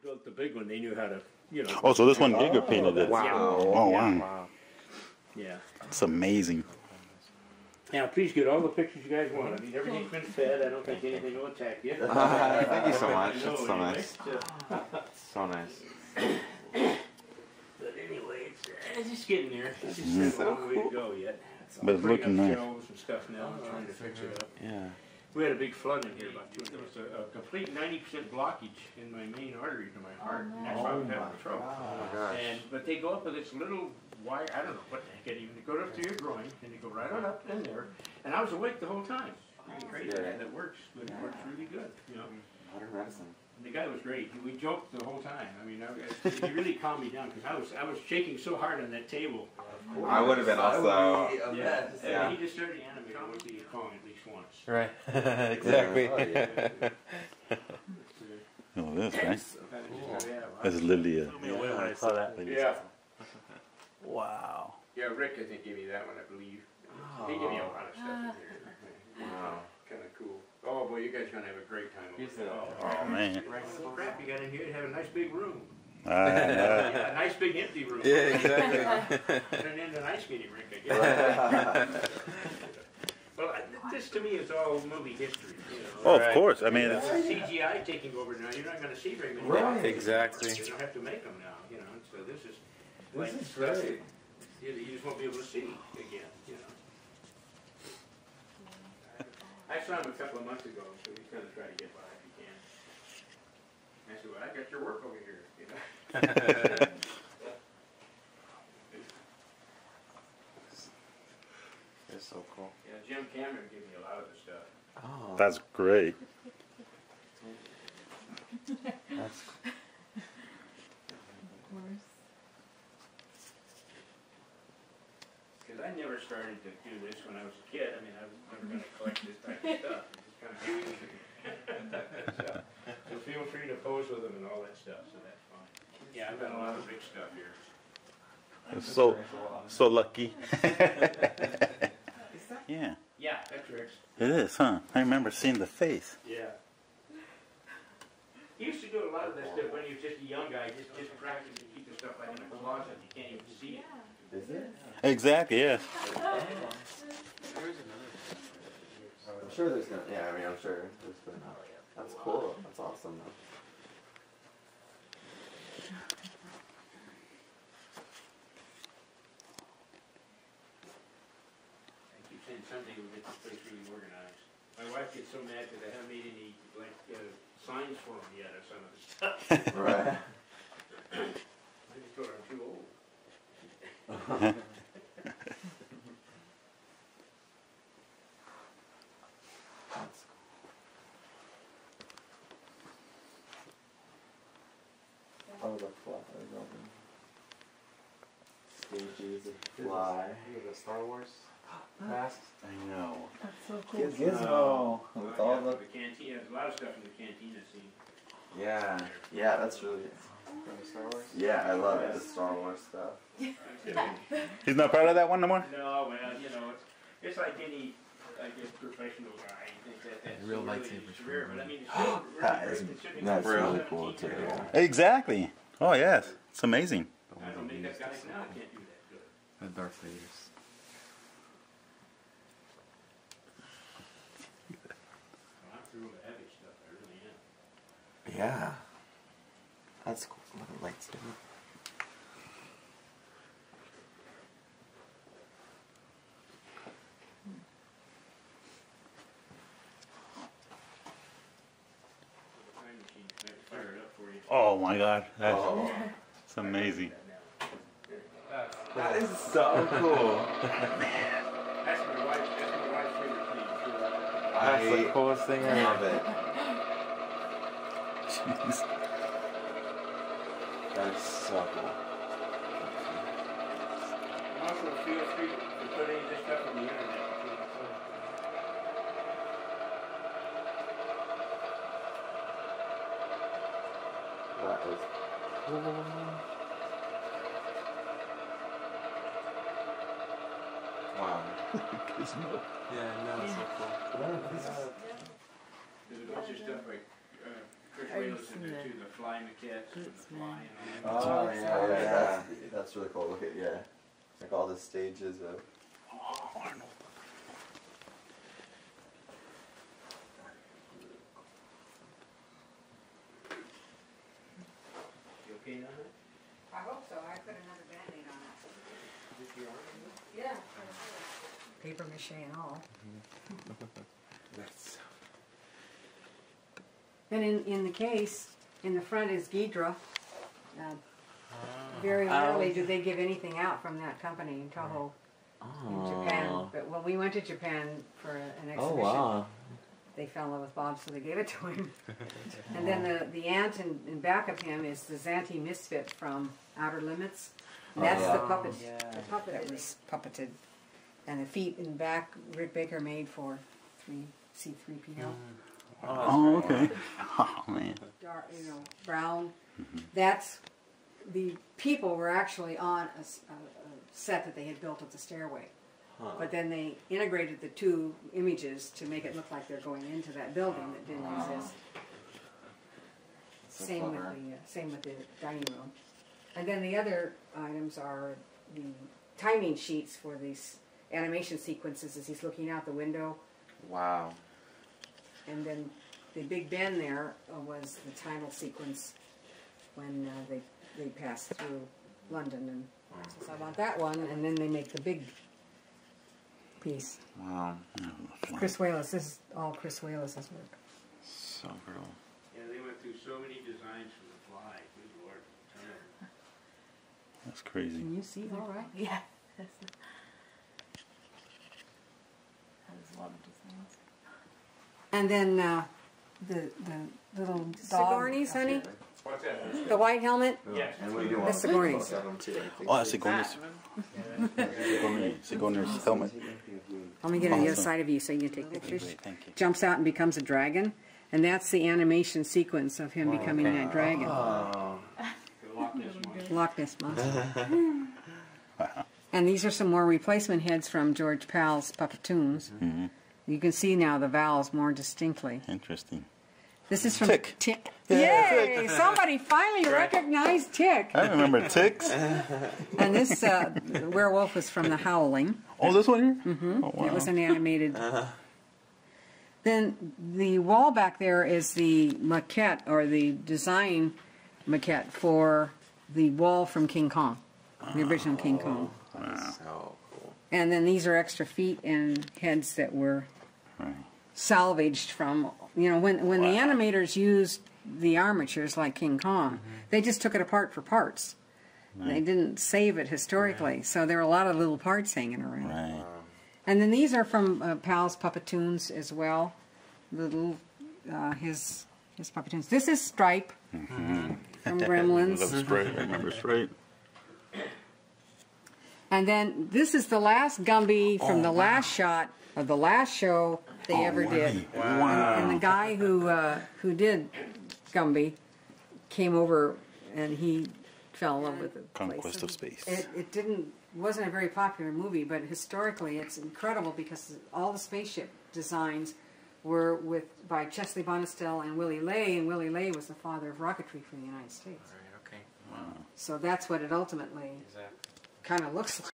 built the big one, they knew how to, you know. Oh, so this one Digger painted it. Wow. Oh, wow. Wow. Yeah. It's amazing. Now, please get all the pictures you guys want. I mean, everything's been fed. I don't think anything will attack you. Thank you so much. No, That's so anyway, nice. So nice. But anyway, it's just getting there. It's just a long way to go yet. But it's looking nice. Shelves and stuff now. I'm trying to fix it up. Yeah. We had a big flood in here about 2 There was a complete 90% blockage in my main artery to my heart. And that's why I was having trouble. Oh my gosh. But they go up with this little wire, I don't know what the heck it even, they go up to your groin and they go right on up in there. And I was awake the whole time. Really crazy. Yeah. And it works, but it works really good, you know. Modern medicine. And the guy was great. We joked the whole time. I mean, he really calmed me down because I was shaking so hard on that table. I would have been also. Yeah. Yeah. He just started animating with the Kong at least once. Right. Exactly. Oh, this, right? Yeah, This is literally a... When I saw that. yeah. Wow. Yeah, Rick, I think, gave me that one, I believe. He gave me a lot of stuff in there. Wow. Kind of cool. Oh, boy, you guys are going to have a great time over there. Oh, man. Crap, you got in here to have a nice big room. Yeah. A nice big empty room. Yeah, exactly. Turn into an ice skating rink, I guess. Well, this to me is all movie history, you know. Oh, of course. I mean, it's... CGI taking over now. You're not going to see very many. Right. Exactly. You don't have to make them now, you know. So this is Great. you just won't be able to see again, you know. I saw him a couple of months ago, so he's going to try to get by if he can. I said, well, I got your work over here, you know. It's so cool. Yeah, Jim Cameron gave me a lot of the stuff. Oh. That's great. That's Because I never started to do this when I was a kid. I mean, I was never going to collect this type of stuff. It's kind of so feel free to pose with them and all that stuff, so that's fine. Yeah, I've got a lot of big stuff here. So lucky. Yeah. Yeah, that's Rick's. It is, huh? I remember seeing the face. Yeah. He used to do a lot of that stuff when he was just a young guy, just practicing to keep the stuff like in a closet. You can't even see it. Is it? Exactly, yeah. I'm sure there's no. Yeah, I mean, I'm sure there's been. That's cool. That's awesome. Though. I keep saying someday we'll get this place really organized. My wife gets so mad because I haven't made any signs for him yet or some of the stuff. Right. I just told her I'm too old. Oh, the fly. Stages of fly. The Star Wars masks. I know. That's so cool. Gizmo. With all the. The cantina, there's a lot of stuff in the cantina scene. Yeah. Yeah, that's really. From the Star Wars? Yeah, I love it. The Star Wars stuff. He's not proud of that one no more? No, well, you know, it's like any, I guess, professional guy. I think that's Real really lightsabers his career, but I mean, it's That is, that's really cool too. Exactly. Oh, yes. It's amazing. I don't think that guys now can't do that good. The Darth Vaders. I'm through the heavy stuff, I really am. Yeah. That's cool. Look at lightsaber. Time machine, I can fire it up for you. Oh, my God. It's amazing. That is so cool. That's my wife's favorite thing. That's the coolest thing I ever. love it. Jeez. That is so cool. Also, feel free to put any of this stuff on the internet. That is cool. Wow. Gizmo. Yeah, no, it's so cool. There's a bunch of stuff like Chris Are you goes into the fly maquettes with the fly and all that. Oh yeah, that's really cool. Look at like all the stages of. You okay now? I hope so. I put another Band-Aid on it. Is this your arm? Yeah. Paper mache and all. That's And in the case, in the front is Ghidra. Very rarely do they give anything out from that company in Toho in Japan. But when we went to Japan for an exhibition, they fell in love with Bob, so they gave it to him. And then the ant in back of him is the Zanti Misfit from Outer Limits. And that's the puppet that was puppeted. And the feet in back, Rick Baker made for C3PO. Oh, okay. Oh, man. Dark, brown. That's the people were actually on a set that they had built at the stairway. But then they integrated the two images to make it look like they're going into that building that didn't exist. Same with the dining room. And then the other items are the timing sheets for these animation sequences as he's looking out the window. wow. And then the Big Ben there was the title sequence when they passed through London. And so I want that one, and then they make the big piece. Wow. Chris Wallace, this is all Chris Wallace's work. So cool. Yeah, they went through so many designs for the fly. Good Lord. That's crazy. Can you see all right? Yeah. That is a lot of designs. And then the little Sigourney's, honey? What's that? The white helmet? Yes. And we do The Sigourney's. Oh, that's Sigourney's. Sigourney's helmet. Let me get on the other side of you so you can take pictures. Great, thank you. Jumps out and becomes a dragon. And that's the animation sequence of him becoming that dragon. Oh. The Loch Ness Monster. Loch Ness Monster. And these are some more replacement heads from George Pal's Puppetoons. Mm-hmm. You can see now the vowels more distinctly. Interesting. This is from Tick. Tick. Yeah, Yay! Tick. Somebody finally recognized Tick. I remember ticks. And this werewolf was from The Howling. Oh, this one here? Mm-hmm. Oh, wow. It was an animated. Then the wall back there is the maquette, or the design maquette for the wall from King Kong, the original King Kong. That's so cool. And then these are extra feet and heads that were salvaged from, when the animators used the armatures like King Kong, they just took it apart for parts. They didn't save it historically, so there are a lot of little parts hanging around. Right. And then these are from Pal's Puppetoons as well. The little, his Puppetoons. This is Stripe from Gremlins. Love Stripe. I remember Stripe. And then this is the last Gumby from the last shot of the last show they ever did. Wow. And the guy who did Gumby came over and he fell in love with the Conquest place. of Space. It wasn't a very popular movie, but historically it's incredible because all the spaceship designs were by Chesley Bonestell and Willie Lay, and Willie Lay was the father of rocketry for the United States. Right, okay. So that's what it ultimately Exactly. kind of looks